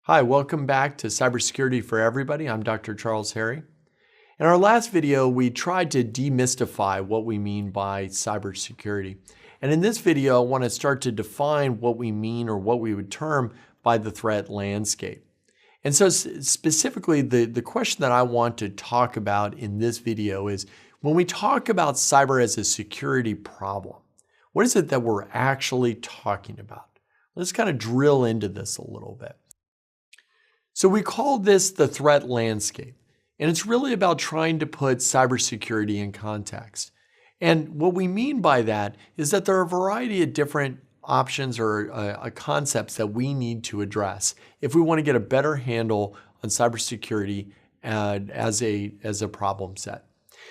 Hi, welcome back to Cybersecurity for Everybody. I'm Dr. Charles Harry. In our last video, we tried to demystify what we mean by cybersecurity. And in this video, I want to start to define what we mean or what we would term by the threat landscape. And so specifically, the question that I want to talk about in this video is, when we talk about cyber as a security problem, what is it that we're actually talking about? Let's kind of drill into this a little bit. So we call this the threat landscape, and it's really about trying to put cybersecurity in context. And what we mean by that is that there are a variety of different options or concepts that we need to address if we want to get a better handle on cybersecurity as a problem set.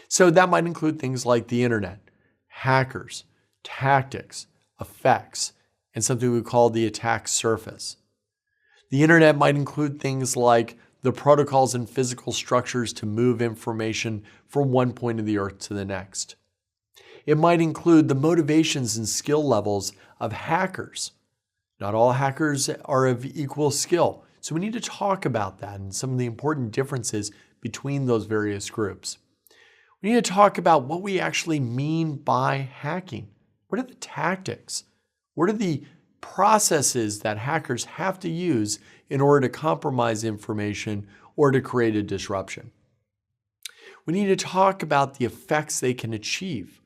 So that might include things like the internet, hackers, tactics, effects, and something we call the attack surface. The internet might include things like the protocols and physical structures to move information from one point of the earth to the next. It might include the motivations and skill levels of hackers. Not all hackers are of equal skill, so we need to talk about that and some of the important differences between those various groups. We need to talk about what we actually mean by hacking. What are the tactics? What are the processes that hackers have to use in order to compromise information or to create a disruption? We need to talk about the effects they can achieve.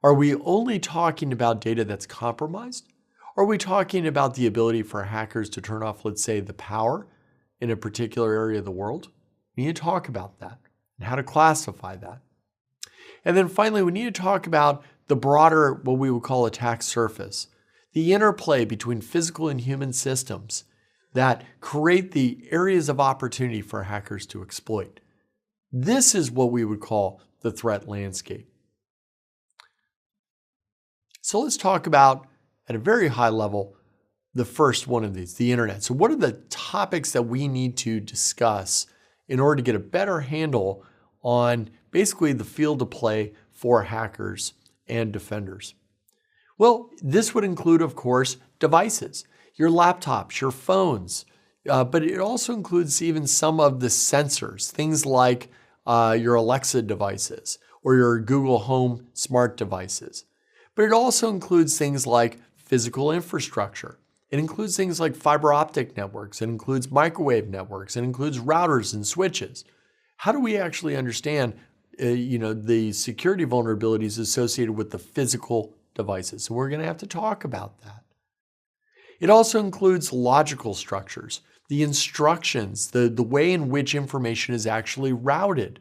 Are we only talking about data that's compromised? Are we talking about the ability for hackers to turn off, let's say, the power in a particular area of the world? We need to talk about that and how to classify that. And then finally, we need to talk about the broader, what we would call attack surface, the interplay between physical and human systems that create the areas of opportunity for hackers to exploit. This is what we would call the threat landscape. So let's talk about, at a very high level, the first one of these, the internet. So what are the topics that we need to discuss in order to get a better handle on basically the field of play for hackers and defenders? Well, this would include, of course, devices, your laptops, your phones, but it also includes even some of the sensors, things like your Alexa devices or your Google Home smart devices. But it also includes things like physical infrastructure. It includes things like fiber optic networks. It includes microwave networks. It includes routers and switches. How do we actually understand the security vulnerabilities associated with the physical devices? So we're going to have to talk about that. It also includes logical structures, the instructions, the way in which information is actually routed.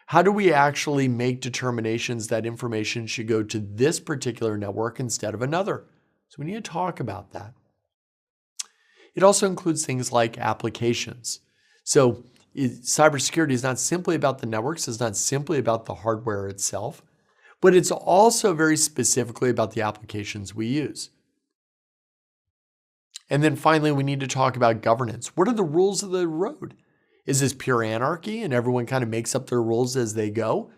How do we actually make determinations that information should go to this particular network instead of another? So we need to talk about that. It also includes things like applications. So cybersecurity is not simply about the networks, it's not simply about the hardware itself, but it's also very specifically about the applications we use. And then finally, we need to talk about governance. What are the rules of the road? Is this pure anarchy and everyone kind of makes up their rules as they go?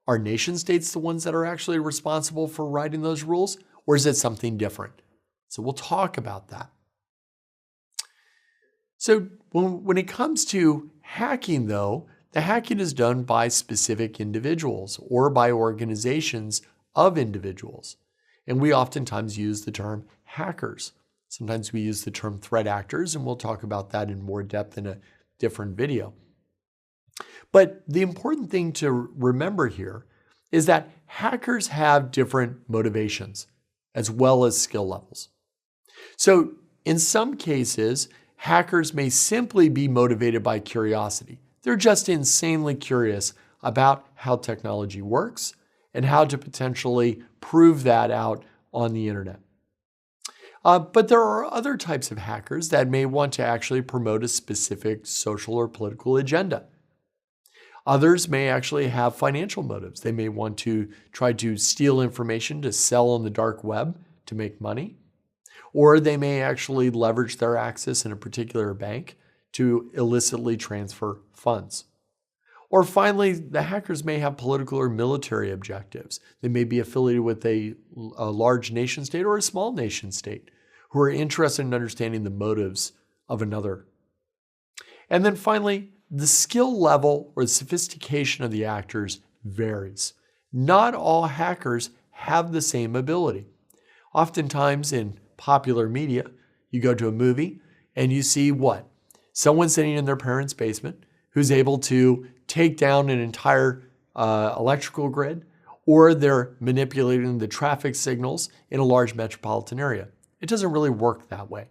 Are nation states the ones that are actually responsible for writing those rules? Or is it something different? So we'll talk about that. So when it comes to hacking, though, the hacking is done by specific individuals or by organizations of individuals. And we oftentimes use the term hackers. Sometimes we use the term threat actors, and we'll talk about that in more depth in a different video. But the important thing to remember here is that hackers have different motivations as well as skill levels. So in some cases, hackers may simply be motivated by curiosity. They're just insanely curious about how technology works and how to potentially prove that out on the internet. But there are other types of hackers that may want to actually promote a specific social or political agenda. Others may actually have financial motives. They may want to try to steal information to sell on the dark web to make money. Or they may actually leverage their access in a particular bank to illicitly transfer funds. Or finally, the hackers may have political or military objectives. They may be affiliated with a large nation state or a small nation state who are interested in understanding the motives of another And then finally, the skill level or the sophistication of the actors varies. Not all hackers have the same ability. Oftentimes in popular media, you go to a movie and you see what? Someone sitting in their parents' basement who's able to take down an entire electrical grid, or they're manipulating the traffic signals in a large metropolitan area. It doesn't really work that way.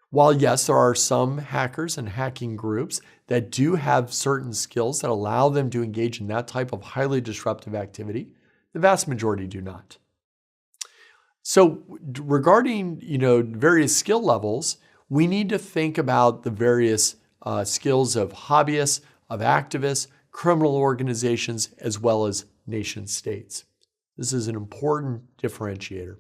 While yes, there are some hackers and hacking groups that do have certain skills that allow them to engage in that type of highly disruptive activity, the vast majority do not. So regarding various skill levels, we need to think about the various skills of hobbyists, of activists, criminal organizations, as well as nation states. This is an important differentiator.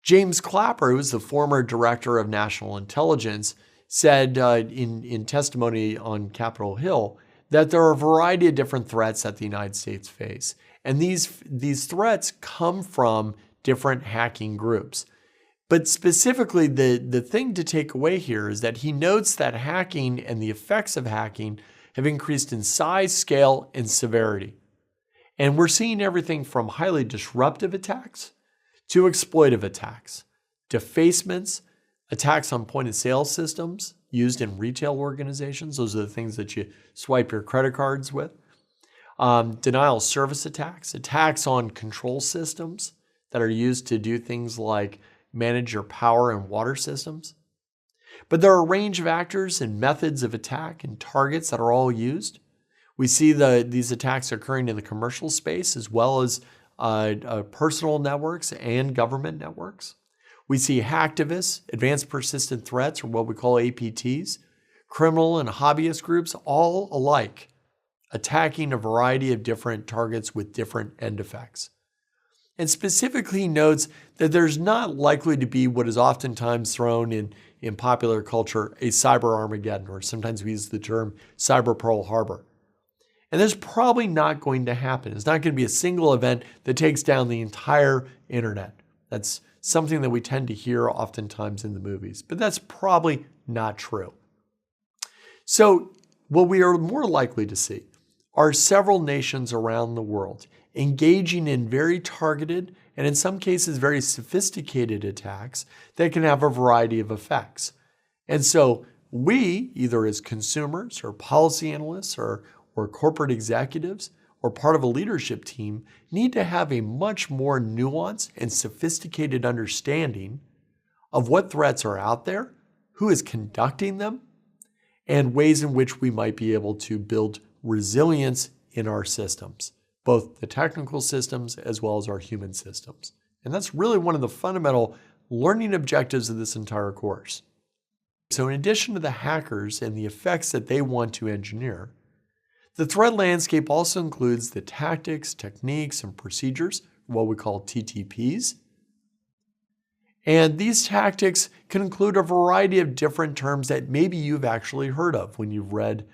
James Clapper, who is the former director of national intelligence, said in testimony on Capitol Hill that there are a variety of different threats that the United States face. And these threats come from different hacking groups. But specifically, the thing to take away here is that he notes that hacking and the effects of hacking have increased in size, scale, and severity. And we're seeing everything from highly disruptive attacks to exploitive attacks, defacements, attacks on point-of-sale systems used in retail organizations. Those are the things that you swipe your credit cards with. Denial of service attacks, attacks on control systems that are used to do things like manage your power and water systems. But there are a range of actors and methods of attack and targets that are all used. We see these attacks occurring in the commercial space as well as personal networks and government networks. We see hacktivists, advanced persistent threats, or what we call APTs, criminal and hobbyist groups, all alike, attacking a variety of different targets with different end effects. And specifically notes that there's not likely to be what is oftentimes thrown in popular culture, a cyber Armageddon, or sometimes we use the term cyber Pearl Harbor. And that's probably not going to happen. It's not going to be a single event that takes down the entire internet. That's something that we tend to hear oftentimes in the movies, but that's probably not true. So what we are more likely to see are several nations around the world engaging in very targeted and in some cases very sophisticated attacks that can have a variety of effects. And so we, either as consumers or policy analysts or corporate executives or part of a leadership team, need to have a much more nuanced and sophisticated understanding of what threats are out there, who is conducting them, and ways in which we might be able to build resilience in our systems, both the technical systems as well as our human systems. And that's really one of the fundamental learning objectives of this entire course. So in addition to the hackers and the effects that they want to engineer, the threat landscape also includes the tactics, techniques, and procedures, what we call TTPs. And these tactics can include a variety of different terms that maybe you've actually heard of when you've read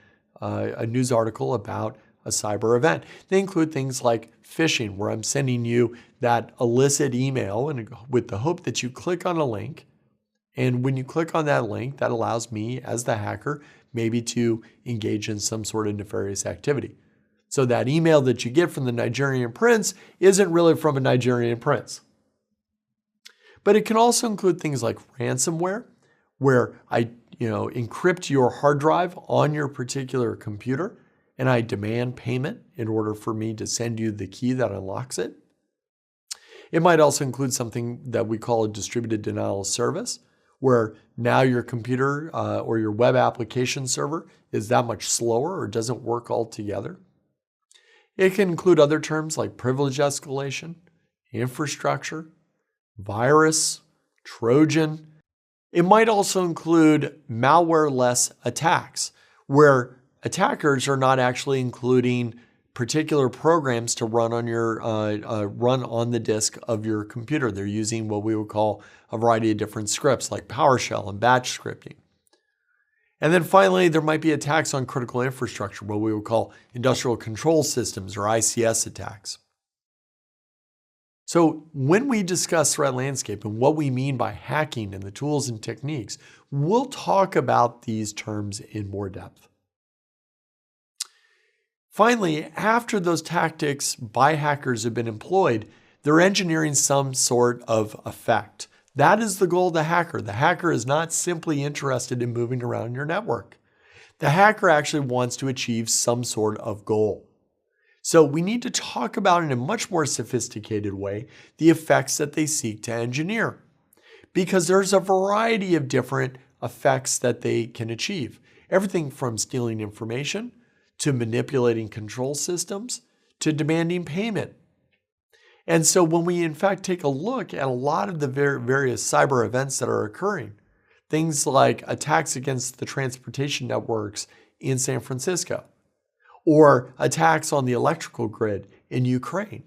a news article about a cyber event. They include things like phishing, where I'm sending you that illicit email and with the hope that you click on a link. And when you click on that link, that allows me as the hacker maybe to engage in some sort of nefarious activity. So that email that you get from the Nigerian prince isn't really from a Nigerian prince. But it can also include things like ransomware, where I encrypt your hard drive on your particular computer and I demand payment in order for me to send you the key that unlocks it. It might also include something that we call a distributed denial of service, where now your computer or your web application server is that much slower or doesn't work altogether. It can include other terms like privilege escalation, infrastructure, virus, Trojan. It might also include malware-less attacks, where attackers are not actually including particular programs to run on your run on the disk of your computer. They're using what we would call a variety of different scripts like PowerShell and batch scripting. And then finally, there might be attacks on critical infrastructure, what we would call industrial control systems or ICS attacks. So when we discuss threat landscape and what we mean by hacking and the tools and techniques, we'll talk about these terms in more depth. Finally, after those tactics by hackers have been employed, they're engineering some sort of effect. That is the goal of the hacker. The hacker is not simply interested in moving around your network. The hacker actually wants to achieve some sort of goal. So we need to talk about in a much more sophisticated way the effects that they seek to engineer, because there's a variety of different effects that they can achieve. Everything from stealing information to manipulating control systems to demanding payment. And so when we in fact take a look at a lot of the various cyber events that are occurring, things like attacks against the transportation networks in San Francisco, or attacks on the electrical grid in Ukraine,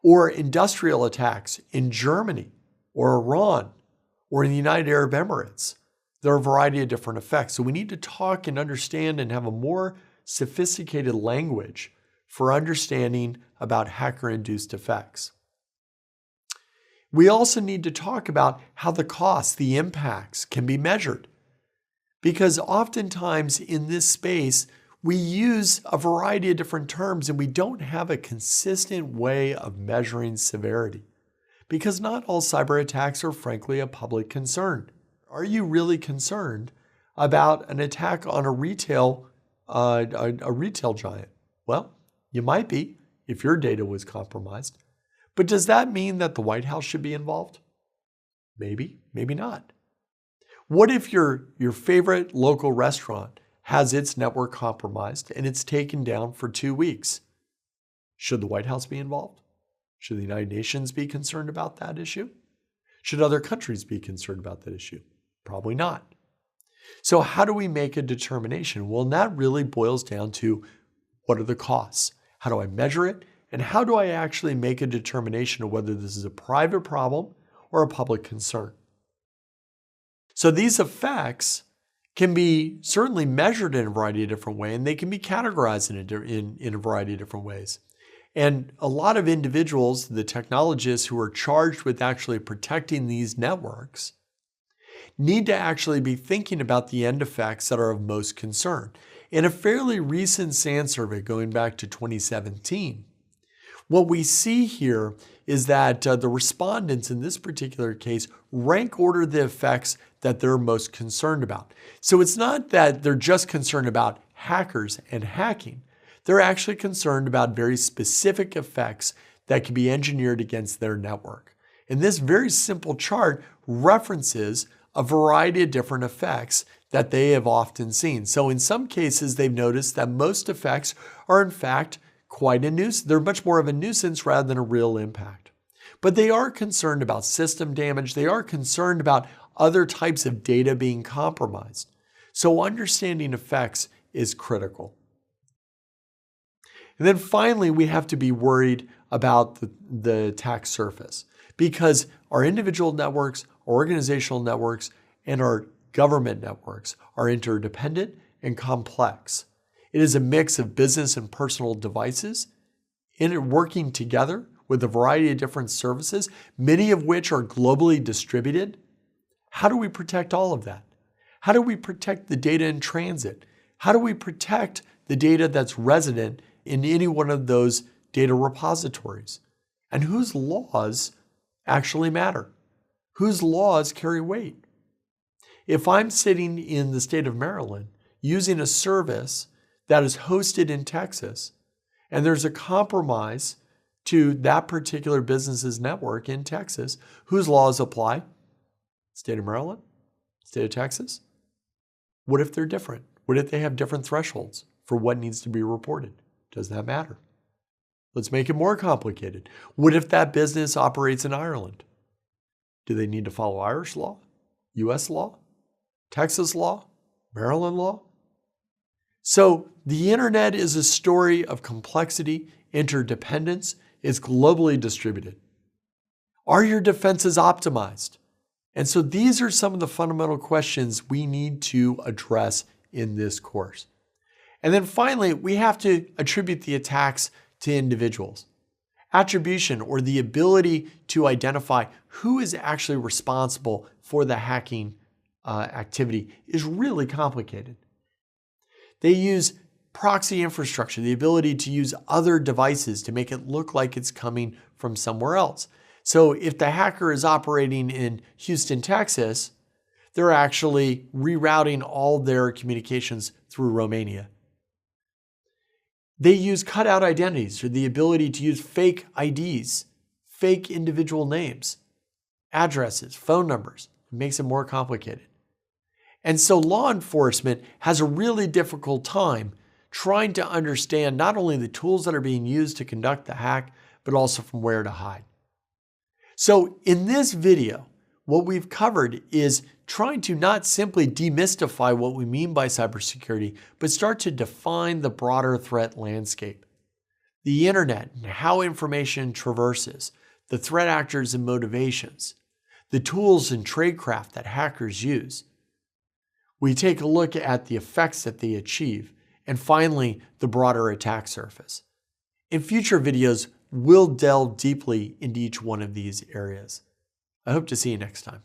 or industrial attacks in Germany or Iran or in the United Arab Emirates. There are a variety of different effects. So we need to talk and understand and have a more sophisticated language for understanding about hacker-induced effects. We also need to talk about how the costs, the impacts can be measured. Because oftentimes in this space, we use a variety of different terms and we don't have a consistent way of measuring severity, because not all cyber attacks are frankly a public concern. Are you really concerned about an attack on a retail giant? Well, you might be if your data was compromised. But does that mean that the White House should be involved? Maybe, maybe not. What if your favorite local restaurant has its network compromised and it's taken down for 2 weeks? Should the White House be involved? Should the United Nations be concerned about that issue? Should other countries be concerned about that issue? Probably not. So how do we make a determination? Well, that really boils down to what are the costs? How do I measure it? And how do I actually make a determination of whether this is a private problem or a public concern? So these effects can be certainly measured in a variety of different ways, and they can be categorized in a variety of different ways. And a lot of individuals, the technologists who are charged with actually protecting these networks, need to actually be thinking about the end effects that are of most concern. In a fairly recent SANS survey going back to 2017, what we see here is that the respondents in this particular case rank order the effects that they're most concerned about. So it's not that they're just concerned about hackers and hacking. They're actually concerned about very specific effects that can be engineered against their network. And this very simple chart references a variety of different effects that they have often seen. So in some cases, they've noticed that most effects are in fact quite a nuisance. They're much more of a nuisance rather than a real impact. But they are concerned about system damage. They are concerned about other types of data being compromised. So understanding effects is critical. And then finally, we have to be worried about the attack surface, because our individual networks, our organizational networks, and our government networks are interdependent and complex. It is a mix of business and personal devices working together with a variety of different services, many of which are globally distributed. How do we protect all of that? How do we protect the data in transit? How do we protect the data that's resident in any one of those data repositories? And whose laws actually matter? Whose laws carry weight? If I'm sitting in the state of Maryland using a service that is hosted in Texas, and there's a compromise to that particular business's network in Texas, whose laws apply? State of Maryland? State of Texas? What if they're different? What if they have different thresholds for what needs to be reported? Does that matter? Let's make it more complicated. What if that business operates in Ireland? Do they need to follow Irish law, US law, Texas law, Maryland law? So the internet is a story of complexity, interdependence. It's globally distributed. Are your defenses optimized? And so these are some of the fundamental questions we need to address in this course. And then finally, we have to attribute the attacks to individuals. Attribution, or the ability to identify who is actually responsible for the hacking activity, is really complicated. They use proxy infrastructure, the ability to use other devices to make it look like it's coming from somewhere else. So if the hacker is operating in Houston, Texas, they're actually rerouting all their communications through Romania. They use cutout identities, or the ability to use fake IDs, fake individual names, addresses, phone numbers. It makes it more complicated. And so law enforcement has a really difficult time trying to understand not only the tools that are being used to conduct the hack, but also from where to hide. So in this video, what we've covered is trying to not simply demystify what we mean by cybersecurity, but start to define the broader threat landscape. The internet and how information traverses, the threat actors and motivations, the tools and tradecraft that hackers use. We take a look at the effects that they achieve, and finally, the broader attack surface. In future videos, we'll delve deeply into each one of these areas. I hope to see you next time.